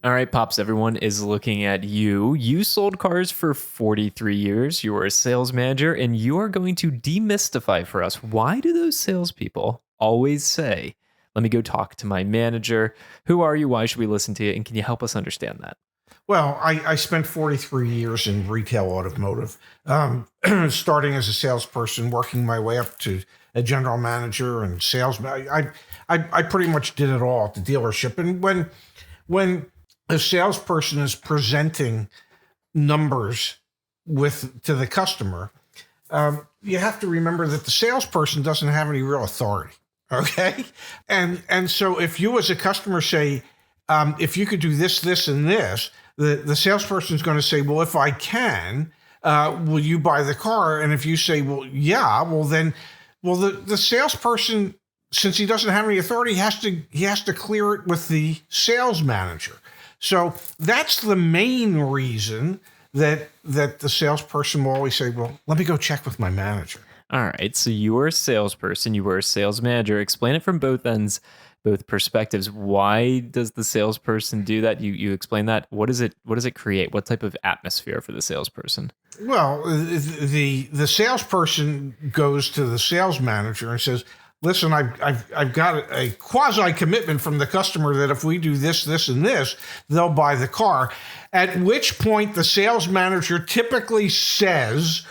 All right, Pops, everyone is looking at you. You sold cars for 43 years. You were a sales manager, and you are going to demystify for us why do those salespeople always say, let me go talk to my manager? Who are you? Why should we listen to you? And can you help us understand that? Well, I spent 43 years in retail automotive, starting as a salesperson, working my way up to a general manager and salesman. I pretty much did it all at the dealership. And when a salesperson is presenting numbers to the customer, you have to remember that the salesperson doesn't have any real authority. Okay, and so if you as a customer say, if you could do this, this, and this, the salesperson is going to say, well, if I can, will you buy the car? And if you say, well, yeah, the salesperson, since he doesn't have any authority, he has to clear it with the sales manager. So that's the main reason that the salesperson will always say, well, let me go check with my manager. All right, so you were a salesperson, you were a sales manager. Explain it from both ends, both perspectives. Why does the salesperson do that? You explain that. What does it create? What type of atmosphere for the salesperson? Well, the salesperson goes to the sales manager and says, listen, I've got a quasi commitment from the customer that if we do this, this, and this, they'll buy the car. At which point the sales manager typically says,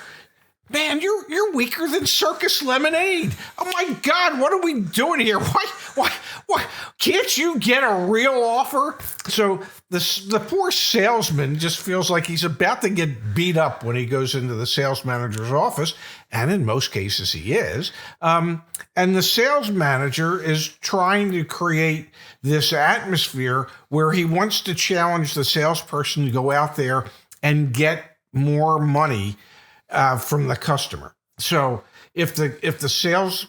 man, you're weaker than circus lemonade. Oh my God, what are we doing here? Why can't you get a real offer? So the poor salesman just feels like he's about to get beat up when he goes into the sales manager's office, and in most cases he is. And the sales manager is trying to create this atmosphere where he wants to challenge the salesperson to go out there and get more money from the customer. So if the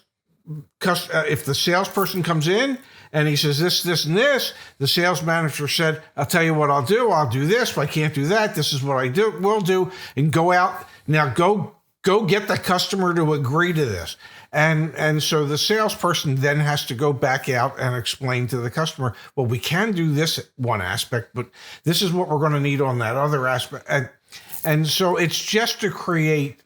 salesperson comes in and he says this, and this, the sales manager said, I'll tell you what I'll do. I'll do this. If I can't do that, this is what will do, and go out. Now go get the customer to agree to this. And so the salesperson then has to go back out and explain to the customer, well, we can do this one aspect, but this is what we're going to need on that other aspect. And so it's just to create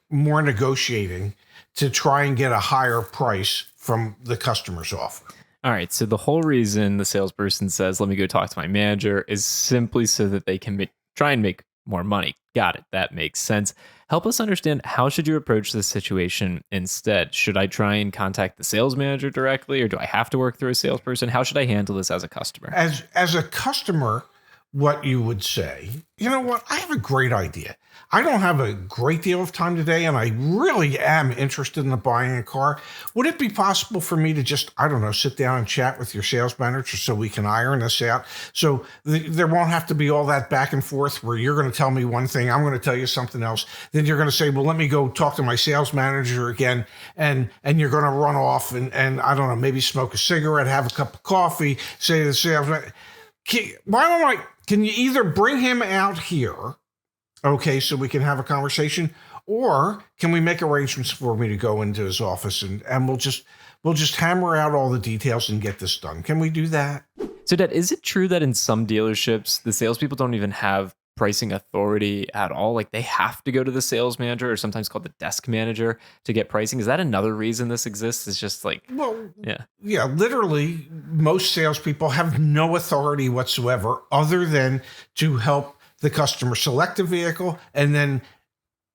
more negotiating to try and get a higher price from the customer's offer. All right. So the whole reason the salesperson says, let me go talk to my manager is simply so that they can try and make more money. Got it. That makes sense. Help us understand, how should you approach this situation instead? Should I try and contact the sales manager directly, or do I have to work through a salesperson? How should I handle this as a customer? As a customer, what you would say, you know what, I have a great idea. I don't have a great deal of time today, and I really am interested in buying a car. Would it be possible for me to just, I don't know, sit down and chat with your sales manager so we can iron this out? So there won't have to be all that back and forth where you're going to tell me one thing, I'm going to tell you something else. Then you're going to say, well, let me go talk to my sales manager again. And you're going to run off and I don't know, maybe smoke a cigarette, have a cup of coffee, say to the sales manager, can you either bring him out here, okay, so we can have a conversation, or can we make arrangements for me to go into his office and we'll just hammer out all the details and get this done? Can we do that? So, Dad, is it true that in some dealerships, the salespeople don't even have pricing authority at all? Like, they have to go to the sales manager, or sometimes called the desk manager, to get pricing? Is that another reason this exists? It's just like, yeah, literally most salespeople have no authority whatsoever other than to help the customer select a vehicle and then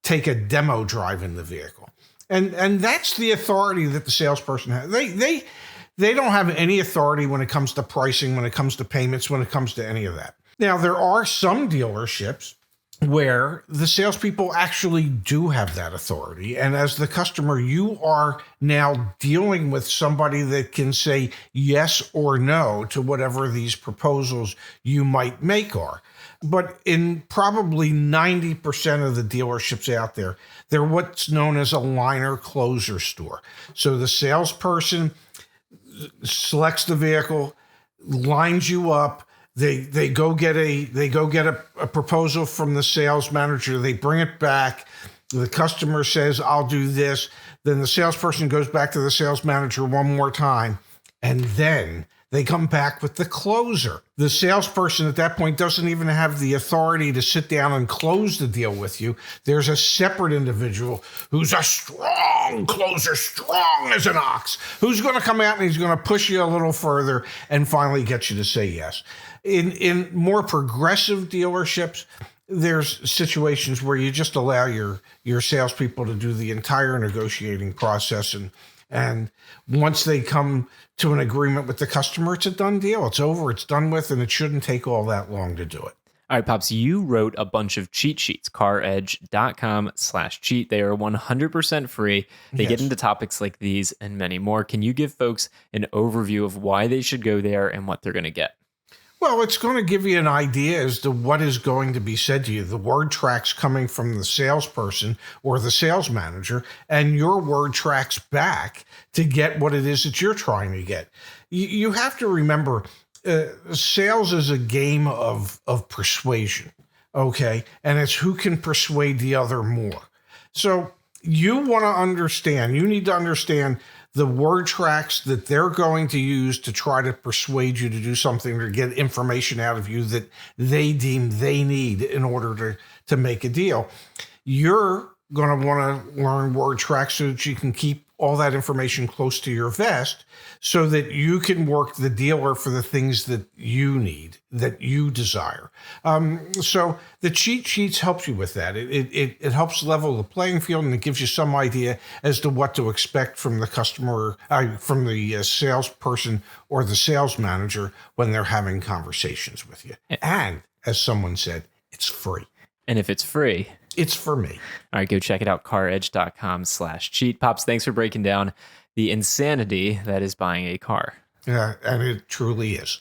take a demo drive in the vehicle. And that's the authority that the salesperson has. They don't have any authority when it comes to pricing, when it comes to payments, when it comes to any of that. Now, there are some dealerships where the salespeople actually do have that authority. And as the customer, you are now dealing with somebody that can say yes or no to whatever these proposals you might make are. But in probably 90% of the dealerships out there, they're what's known as a liner closer store. So the salesperson selects the vehicle, lines you up. They go get a proposal from the sales manager. They bring it back. The customer says, I'll do this. Then the salesperson goes back to the sales manager one more time. And then They come back with the closer. The salesperson at that point doesn't even have the authority to sit down and close the deal with you. There's a separate individual who's a strong closer, strong as an ox, who's going to come out and he's going to push you a little further and finally get you to say yes. In more progressive dealerships, there's situations where you just allow your salespeople to do the entire negotiating process, and once they come to an agreement with the customer, it's a done deal. It's over. It's done with, and it shouldn't take all that long to do it. All right, Pops, you wrote a bunch of cheat sheets, caredge.com/cheat. They are 100% free. They get into topics like these and many more. Can you give folks an overview of why they should go there and what they're going to get? Well, it's going to give you an idea as to what is going to be said to you. The word tracks coming from the salesperson or the sales manager, and your word tracks back to get what it is that you're trying to get. You have to remember, sales is a game of persuasion, okay? And it's who can persuade the other more. So you want to understand, you need to understand the word tracks that they're going to use to try to persuade you to do something or get information out of you that they deem they need in order to make a deal. You're going to want to learn word tracks so that you can keep all that information close to your vest so that you can work the dealer for the things that you need, that you desire. So the cheat sheets helps you with that. It helps level the playing field, and it gives you some idea as to what to expect from the customer, from the salesperson or the sales manager when they're having conversations with you. And as someone said, it's free. And if it's free, it's for me. All right, go check it out, caredge.com/cheat. Pops, thanks for breaking down the insanity that is buying a car. Yeah, and it truly is.